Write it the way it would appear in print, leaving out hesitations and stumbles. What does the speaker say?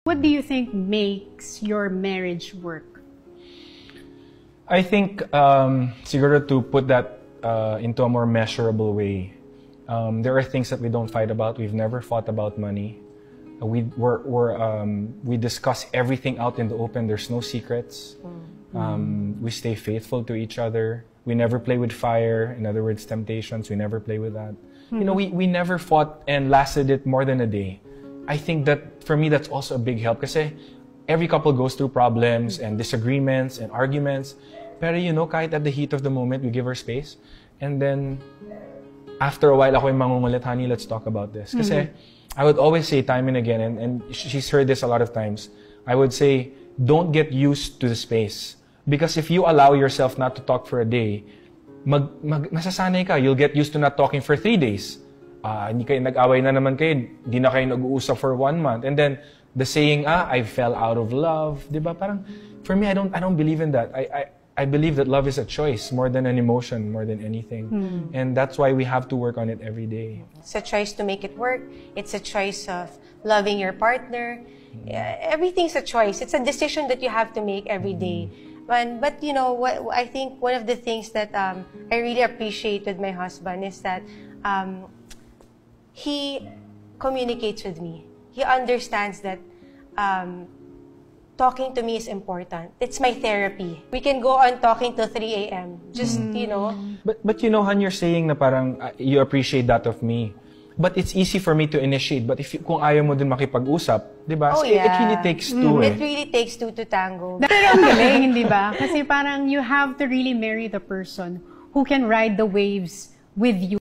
What do you think makes your marriage work? I think siguro to put that into a more measurable way. There are things that we don't fight about. We've never fought about money. We discuss everything out in the open. There's no secrets. We stay faithful to each other. We never play with fire. In other words, temptations. We never play with that. You know, we never fought and lasted it more than a day. I think that for me that's also a big help kasi every couple goes through problems and disagreements and arguments. Pero you know, kahit at the heat of the moment, we give her space. And then after a while, ako yung mangungulit, honey, let's talk about this. Kasi I would always say time and again, and she's heard this a lot of times, I would say, don't get used to the space. Because if you allow yourself not to talk for a day, masasanay ka. You'll get used to not talking for 3 days. Hindi kayo nag-away na naman kayo, hindi na kayo nag-uusap for 1 month. And then, the saying, I fell out of love. Diba? Parang, for me, I don't believe in that. I believe that love is a choice more than an emotion, more than anything. And that's why we have to work on it every day. It's a choice to make it work. It's a choice of loving your partner. Everything's a choice. It's a decision that you have to make every day. But you know, I think one of the things that I really appreciate with my husband is that he communicates with me. He understands that talking to me is important. It's my therapy. We can go on talking till 3 a.m. Just, you know. But you know, Han, you're saying na parang you appreciate that of me. But it's easy for me to initiate. But kung ayaw mo din makipag-usap, di ba? Oh, yeah. It really takes two. It really takes two to tango. Pero ang galing, di ba? Kasi parang you have to really marry the person who can ride the waves with you.